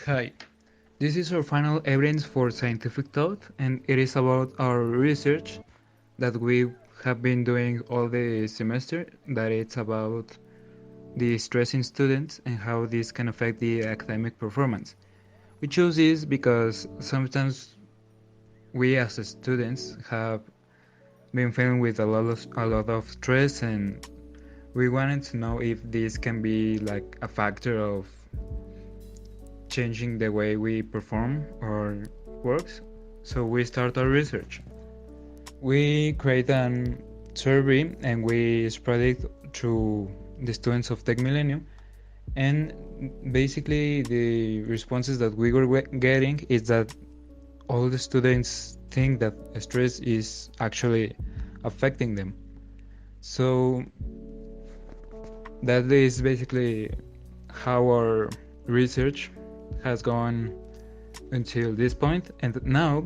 Hi, this is our final evidence for scientific thought, and it is about our research that we have been doing all the semester. That it's about the stress in students and how this can affect the academic performance. We chose this because sometimes we as students have been feeling with a lot of stress, and we wanted to know if this can be like a factor of changing the way we perform or works. So we start our research. We create an survey and we spread it through the students of Tech Millennium. And basically, the responses that we were getting is that all the students think that stress is actually affecting them. So that is basically how our research has gone until this point, and now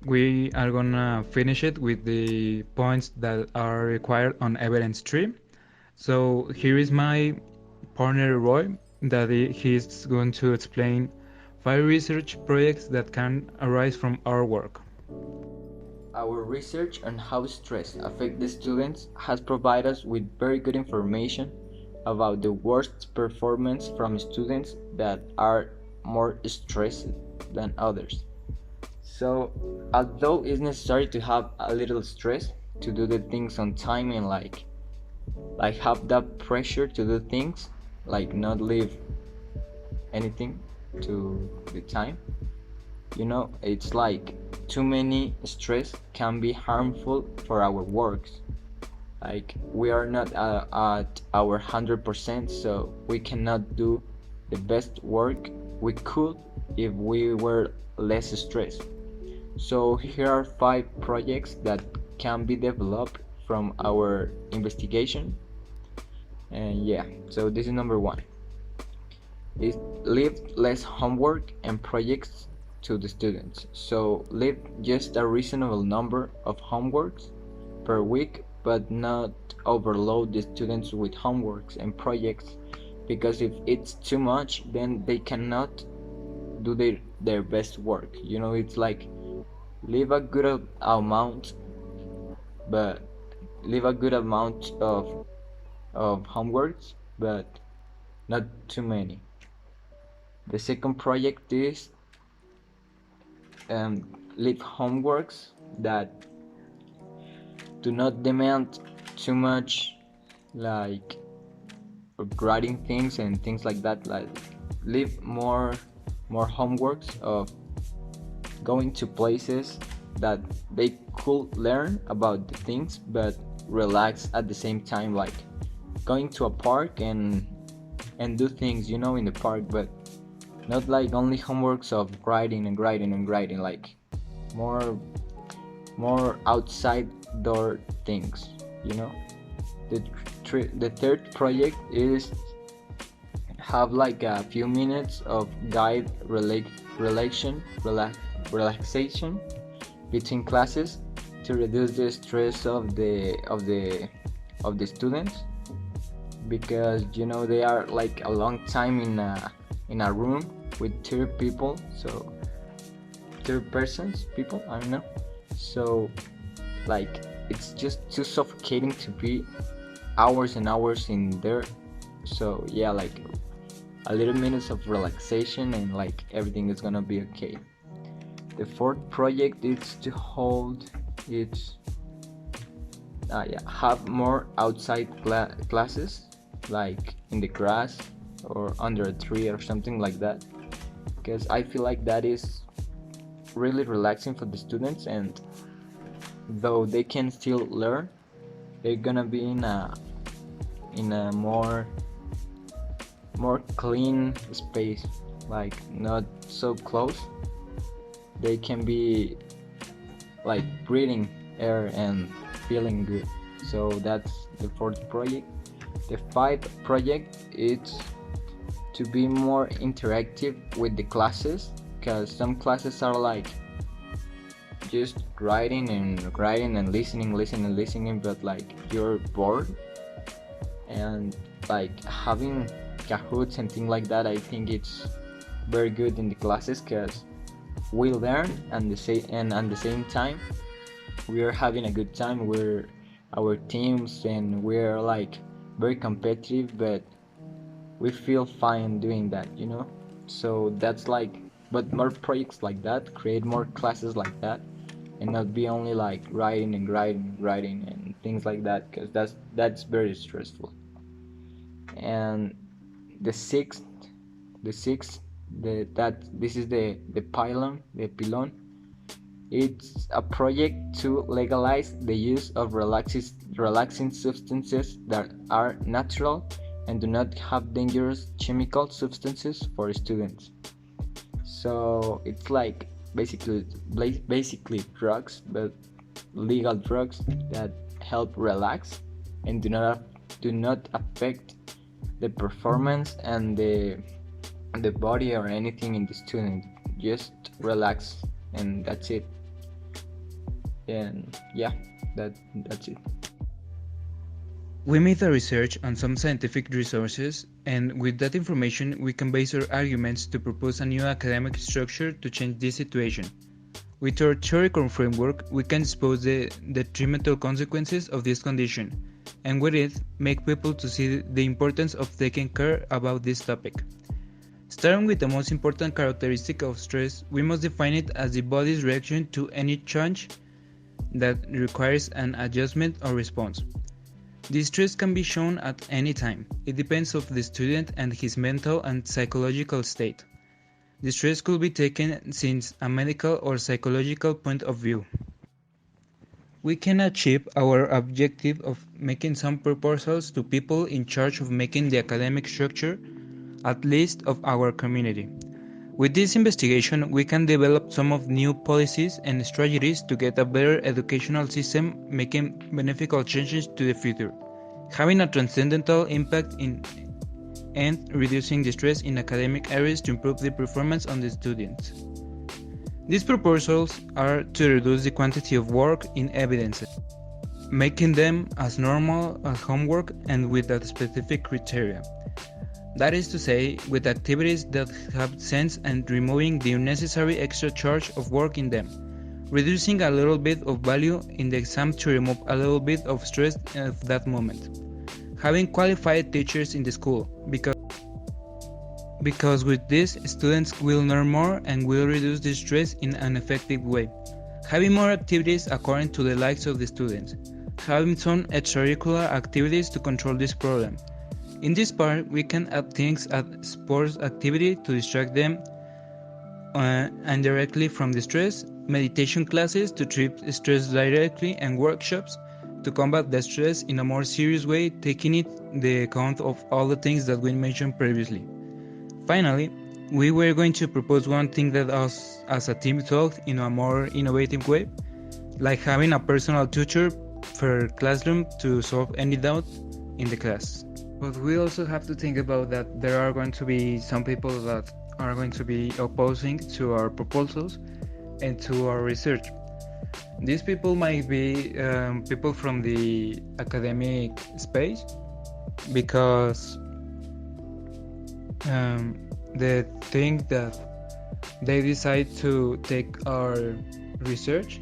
we are gonna finish it with the points that are required on evidence 3. So here is my partner Roy, that he's going to explain 5 research projects that can arise from our work. Our research on how stress affects the students has provided us with very good information about the worst performance from students that are more stressed than others. So, although it's necessary to have a little stress to do the things on time and like have that pressure to do things, like not leave anything to the time, it's like too many stress can be harmful for our works. Like we are not at our 100%, so we cannot do the best work we could if we were less stressed. So here are 5 projects that can be developed from our investigation. And yeah, so this is number 1. Is leave less homework and projects to the students. So leave just a reasonable number of homeworks per week, but not overload the students with homeworks and projects, because if it's too much, then they cannot do their best work. It's like leave a good amount, but leave a good amount of homeworks, but not too many. The second project is leave homeworks that do not demand too much, like writing things and things like that. Like leave more homeworks of going to places that they could learn about the things but relax at the same time, like going to a park and do things in the park, but not like only homeworks of writing and writing and writing, like more outside door things. The third project is have like a few minutes of guide relaxation between classes to reduce the stress of the students, because they are like a long time in a room with 2 people, so 2 persons people, I don't know. So like it's just too suffocating to be hours and hours in there. So yeah, like a little minutes of relaxation and like everything is gonna be okay. The fourth project is to hold it have more outside classes, like in the grass or under a tree or something like that, because I feel like that is really relaxing for the students, and though they can still learn, they're gonna be in a more clean space, like not so close. They can be like breathing air and feeling good. So that's the fourth project. The fifth project is to be more interactive with the classes, because some classes are like just writing and listening, but like you're bored, and like having Kahoots and things like that, I think very good in the classes because we learn and at the same time we are having a good time. We're our teams and we're like very competitive, but we feel fine doing that, you know. So that's like, but more projects like that, create more classes like that, and not be only like writing and writing and things like that, because that's very stressful. And the sixth the sixth that this is the pylon. It's a project to legalize the use of relaxing substances that are natural and do not have dangerous chemical substances for students. So it's like basically drugs, but legal drugs that help relax and do not affect the performance and the body or anything in the student. Just relax, and that's it. And yeah, that's it. We made a research on some scientific resources, and with that information we can base our arguments to propose a new academic structure to change this situation. With our theoretical framework, we can expose the detrimental consequences of this condition, and with it, make people to see the importance of taking care about this topic. Starting with the most important characteristic of stress, we must define it as the body's reaction to any change that requires an adjustment or response. This stress can be shown at any time. It depends on the student and his mental and psychological state. The stress could be taken since a medical or psychological point of view. We can achieve our objective of making some proposals to people in charge of making the academic structure, at least of our community. With this investigation, we can develop some of new policies and strategies to get a better educational system, making beneficial changes to the future, having a transcendental impact in and reducing the stress in academic areas to improve the performance on the students. These proposals are to reduce the quantity of work in evidences, making them as normal as homework and with a specific criteria. That is to say, with activities that have sense and removing the unnecessary extra charge of work in them, reducing a little bit of value in the exam to remove a little bit of stress of that moment. Having qualified teachers in the school, because with this, students will learn more and will reduce the stress in an effective way. Having more activities according to the likes of the students. Having some extracurricular activities to control this problem. In this part, we can add things as sports activity to distract them indirectly from the stress, meditation classes to treat stress directly, and workshops to combat the stress in a more serious way, taking the account of all the things that we mentioned previously. Finally, we were going to propose one thing that us as a team thought in a more innovative way, like having a personal tutor per classroom to solve any doubt in the class. But we also have to think about that there are going to be some people that are going to be opposing to our proposals and to our research. These people might be people from the academic space, because the thing that they decide to take our research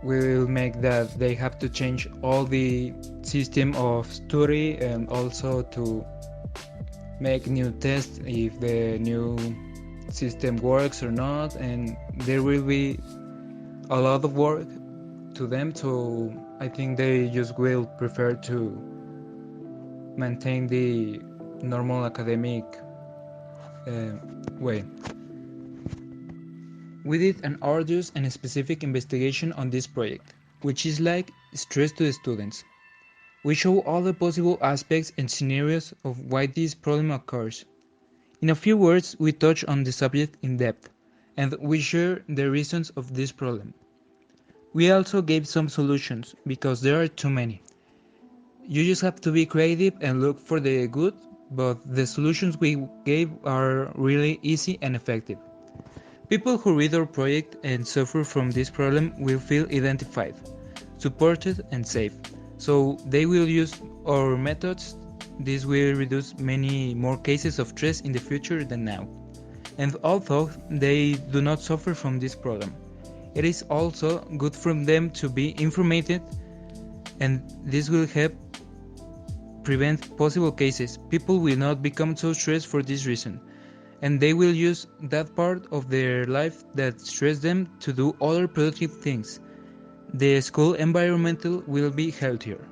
will make that they have to change all the system of study, and also to make new tests if the new system works or not, and there will be a lot of work to them, so I think they just will prefer to maintain the normal academic way. We did an arduous and specific investigation on this project, which is like stress to the students. We show all the possible aspects and scenarios of why this problem occurs. In a few words, we touch on the subject in depth, and we share the reasons of this problem. We also gave some solutions, because there are too many. You just have to be creative and look for the good, but the solutions we gave are really easy and effective. People who read our project and suffer from this problem will feel identified, supported, and safe. So they will use our methods. This will reduce many more cases of stress in the future than now. And although they do not suffer from this problem, it is also good for them to be informed, and this will help prevent possible cases. People will not become so stressed for this reason, and they will use that part of their life that stress them to do other productive things. The school environment will be healthier.